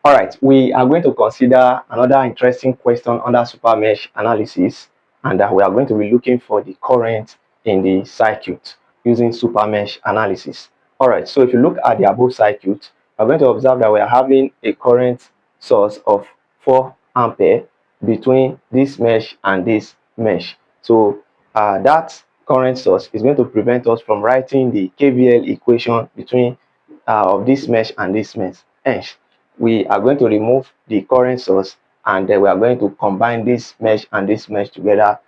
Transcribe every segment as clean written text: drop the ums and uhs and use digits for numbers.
All right, we are going to consider another interesting question under Supermesh analysis, and we are going to be looking for the current in the circuit using Supermesh analysis. All right, so if you look at the above circuit, we're going to observe that we are having a current source of 4 ampere between this mesh and this mesh. So that current source is going to prevent us from writing the KVL equation between of this mesh and this mesh. Hence, we are going to remove the current source, and then we are going to combine this mesh and this mesh together,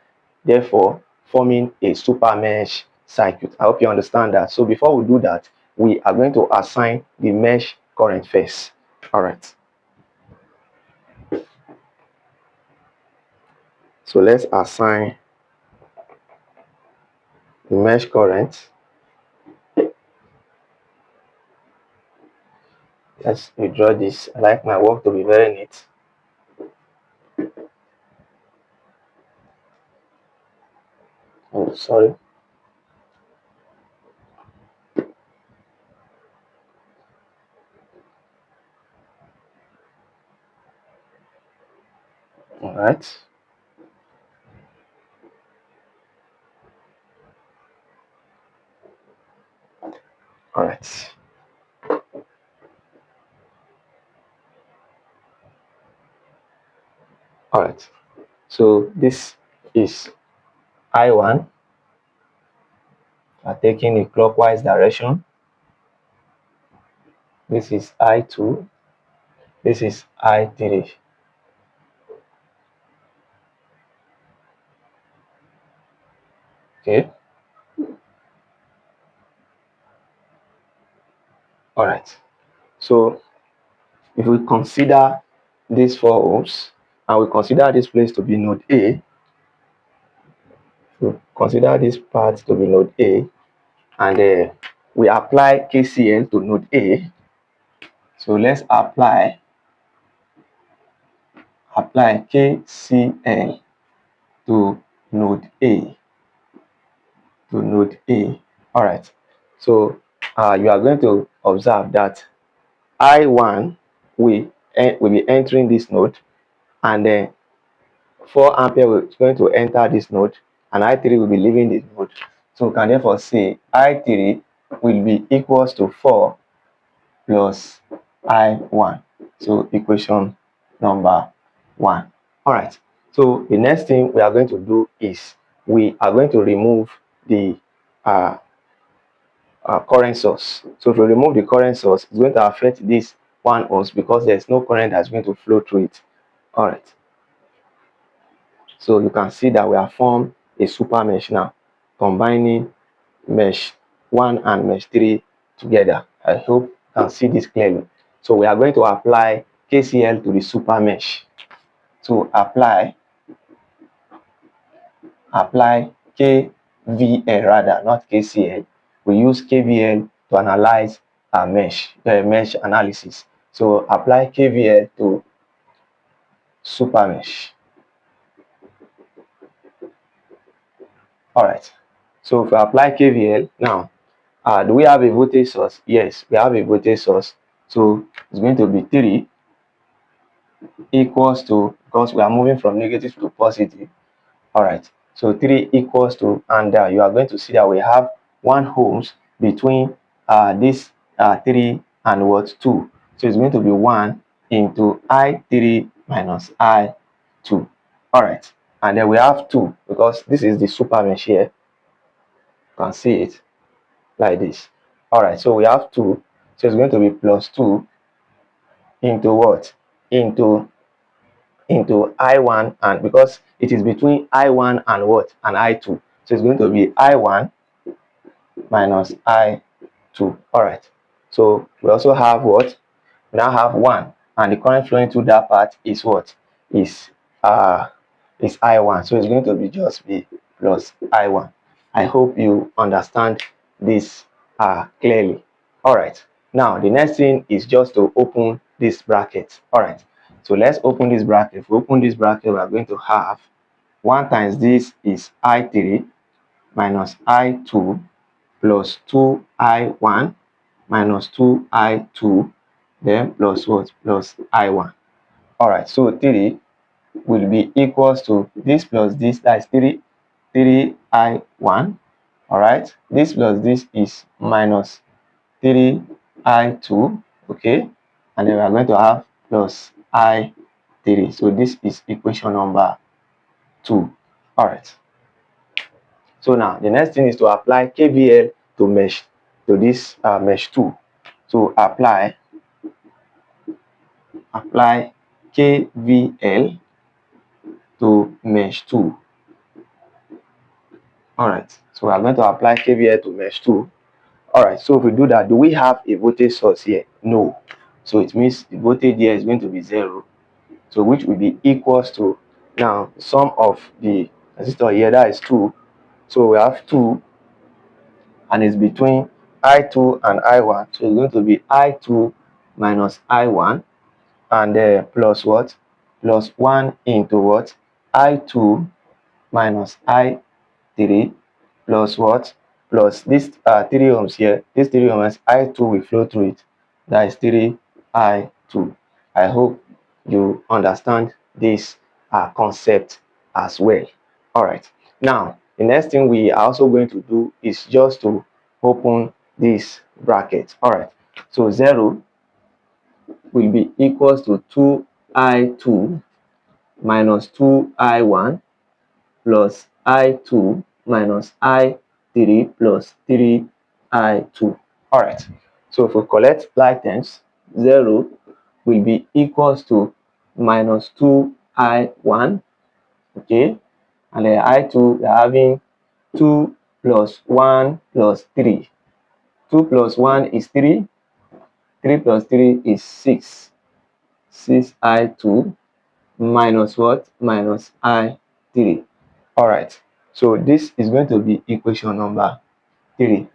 therefore forming a super mesh circuit. I hope you understand that. So before we do that, we are going to assign the mesh current first. All right, so let's assign the mesh current. Let's withdraw this. I like my work to be very neat. Oh, sorry. All right. All right. All right. So this is I1. Are taking a clockwise direction. This is I2. This is I3. Okay. All right. So if we consider these 4 ohms and we consider this place to be node A, we consider this part to be node A, and we apply KCL to node A. So let's apply KCL to node A. All right. So you are going to observe that I1 will be entering this node, and then 4 ampere is going to enter this node, and I3 will be leaving this node. So we can therefore say I3 will be equals to 4 plus I1. So equation number 1. All right. So the next thing we are going to do is we are going to remove the current source. So if we remove the current source, it's going to affect this 1 ohms because there's no current that's going to flow through it. All right. So you can see that we have formed a super mesh now, combining mesh 1 and mesh 3 together. I hope you can see this clearly. So we are going to apply KCL to the super mesh. So apply KVL rather, not KCL. We use KVL to analyze our mesh analysis. So apply KVL to super mesh. All right. So if we apply KVL now, do we have a voltage source? Yes, we have a voltage source. So it's going to be 3 equals to, because we are moving from negative to positive. All right. So 3 equals to, and you are going to see that we have 1 ohms between this 3 and what 2. So it's going to be 1 into I3 minus I2. All right. And then we have 2 because this is the super mesh here. You can see it like this. All right. So we have 2. So it's going to be plus 2 into what? Into I1, and because it is between I1 and what? And I2. So it's going to be I1 minus I2. All right. So we also have what? We now have 1, and the current flowing through that part is what? Is I1. So it's going to be just be plus I1. I hope you understand this clearly. All right. Now the next thing is just to open this bracket. All right. So let's open this bracket. If we open this bracket, we are going to have 1 times this is I3 minus I2 plus 2I1 minus 2I2 then plus what? Plus I1. All right, so 3 will be equals to this plus this, that is 3I1. All right, this plus this is minus 3I2. Okay, and then we are going to have plus I3. So this is equation number 2. All right, so now the next thing is to apply KVL to this mesh 2. So apply KVL to mesh 2. All right, so we are going to apply KVL to mesh 2. All right, so if we do that, do we have a voltage source here? No. So it means the voltage here is going to be 0. So which will be equals to, now sum of the resistor here, that is 2. So we have 2, and it's between I2 and I1. So it's going to be I2 minus I1, and plus what? Plus 1 into what? I2 minus I3 plus what? Plus this 3 ohms here. This 3 ohms, I2 will flow through it. That is 3I2. I hope you understand this concept as well. All right. Now, the next thing we are also going to do is just to open this bracket. All right. So 0 will be equals to 2I2 minus 2I1 plus I2 minus I3 plus 3I2. All right. So if we collect like terms, 0 will be equals to minus 2I1. Okay. And then I2, we are having 2 plus 1 plus 3. 2 plus 1 is 3. 3 plus 3 is 6. 6I2 minus what? Minus I3. All right. So this is going to be equation number 3.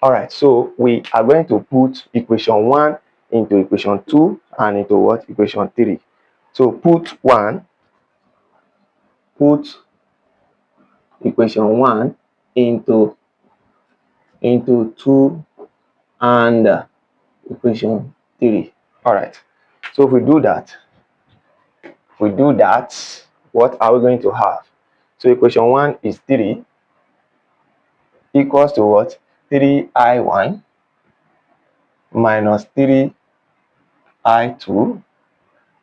All right. So we are going to put equation 1 into equation 2 and into what? Equation 3. So put equation 1 into 2 and equation 3. All right. So if we do that, what are we going to have? So equation 1 is 3 equals to what? 3I1 minus 3I2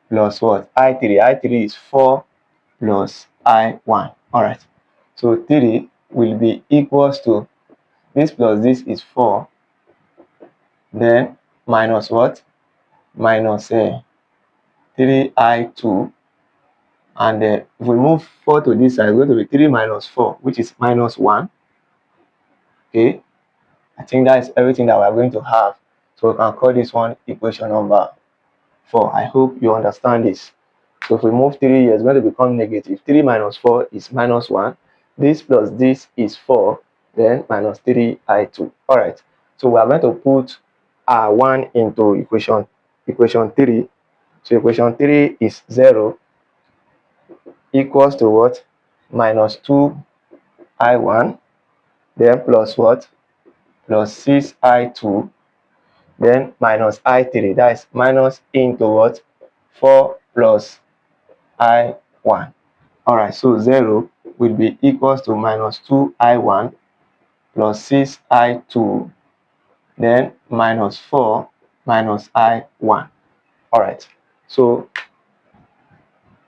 plus what? I3. I3 is 4 plus I1. All right. So 3 will be equals to, this plus this is 4. Then minus what? Minus 3I2. And if we move 4 to this side, it's going to be 3 minus 4, which is minus 1. Okay. I think that is everything that we are going to have. So we can call this one equation number 4. I hope you understand this. So if we move 3 here, it's going to become negative. 3 minus 4 is minus 1. This plus this is 4. Then minus 3I2. All right. So we are going to put 1 into equation 3. So equation 3 is 0 equals to what? Minus 2I1. Then plus what? Plus 6I2. Then minus I3. That is minus into what? 4 plus I1. All right, so 0 will be equals to minus 2I1 plus 6I2, then minus 4 minus I1. All right, so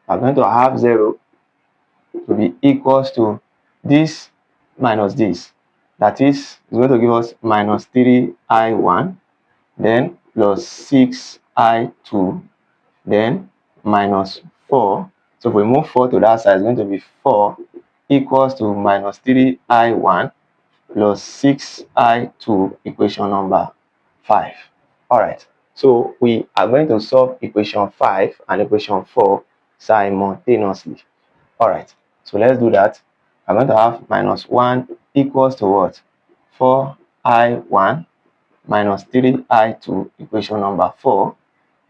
I'm going to have 0 to be equals to this minus this. That is going to give us minus 3I1, then plus 6I2, then minus 4. So if we move 4 to that side, it's going to be 4 equals to minus 3I1 plus 6I2, equation number 5. All right. So we are going to solve equation 5 and equation 4 simultaneously. All right. So let's do that. I'm going to have minus 1 equals to what? 4I1 minus 3I2, equation number 4.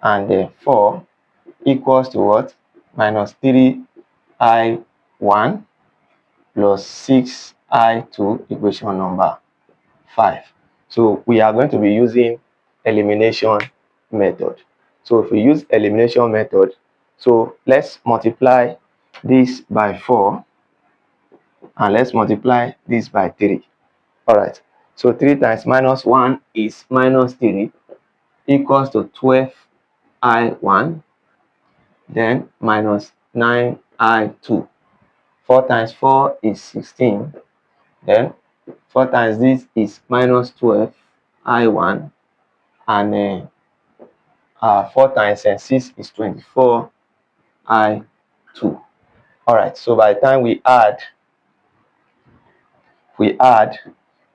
And then 4 equals to what? Minus 3I1 plus 6I2, equation number 5. So we are going to be using elimination method. So if we use elimination method, so let's multiply this by 4 and let's multiply this by 3. All right, so 3 times minus 1 is minus 3 equals to 12i1, then minus 9i2. 4 times 4 is 16, then 4 times this is minus 12i1, and 4 times 6 is 24i2. All right, so by the time we add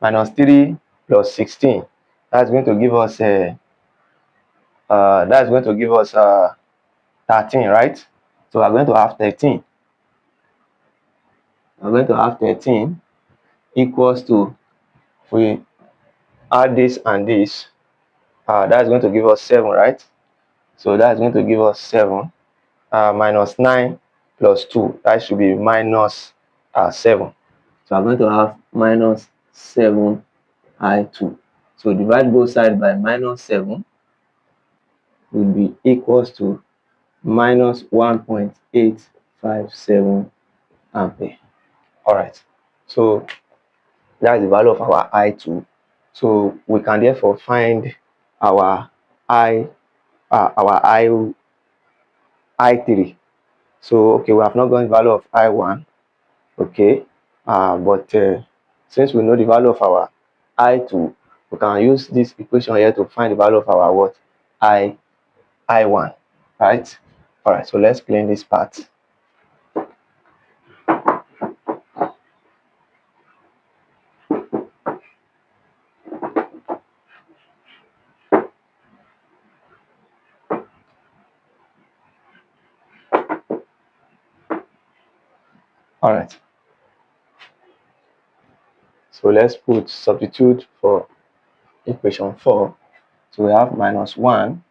minus 3 plus 16, that's going to give us 13, right? So we're going to have 13. We're going to have 13 equals to, if we add this and this, that's going to give us 7, right? So that's going to give us 7, minus 9 plus 2, that should be minus 7. So I'm going to have minus 7i2. So divide both sides by minus 7 will be equals to minus 1.857 ampere. All right, so that's the value of our I2. So we can therefore find our I3. So okay, we have not got the value of I1. Okay, but since we know the value of our I2, we can use this equation here to find the value of our what? I1, right? All right, so let's plane this part. All right, so let's substitute for equation 4. So we have minus 1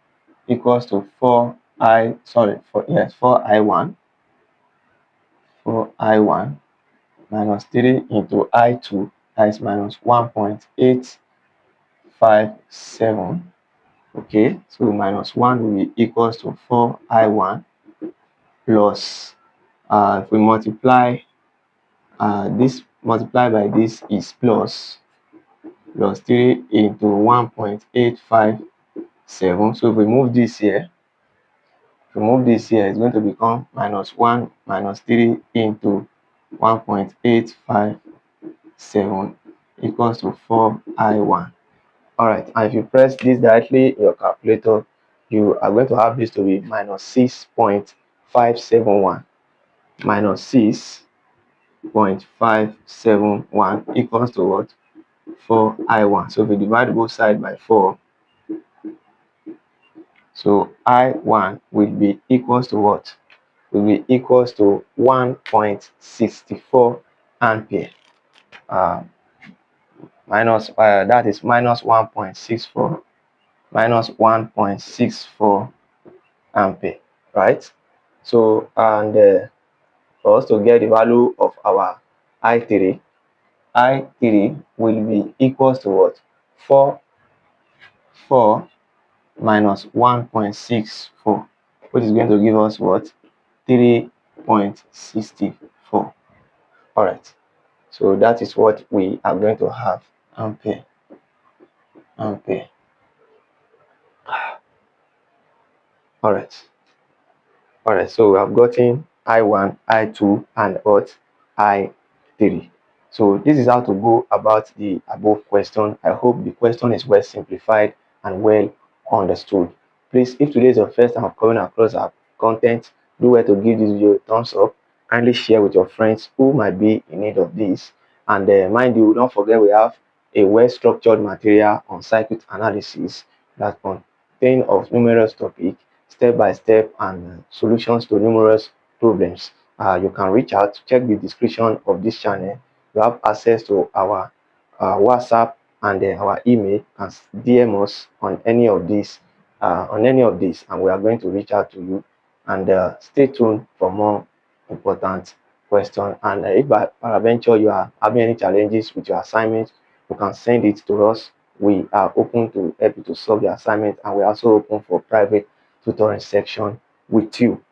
equals to 4i1 minus 3 into I2, that is minus 1.857. Okay, so minus 1 will be equals to 4i1 plus, if we multiply this multiplied by this is plus 3 into 1.857. So if we move this here, it's going to become minus 1 minus 3 into 1.857 equals to 4i1. All right, and if you press this directly in your calculator, you are going to have this to be minus 6.571 minus 6.571 equals to what? 4i1. So if we divide both sides by 4, so I1 will be equals to what? Will be equals to 1.64 ampere. That is minus 1.64 ampere, right? So, and for us to get the value of our I3 will be equals to what? 4 minus 1.64, which is going to give us what? 3.64. All right, so that is what we are going to have. Ampere. All right, so we have gotten I1, I2, and what? I3. So this is how to go about the above question. I hope the question is well simplified and well understood. Please, if today is your first time of coming across our content, do well to give this video a thumbs up. Kindly share with your friends who might be in need of this. And mind you, don't forget we have a well-structured material on circuit analysis that contains of numerous topics, step by step, and solutions to numerous problems. You can reach out, check the description of this channel. You have access to our WhatsApp and our email, and DM us on any of these, and we are going to reach out to you. And stay tuned for more important questions. And if by peradventure you are having any challenges with your assignment, you can send it to us. We are open to help you to solve your assignment, and we are also open for private tutoring section with you.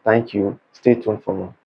Thank you. Stay tuned for more.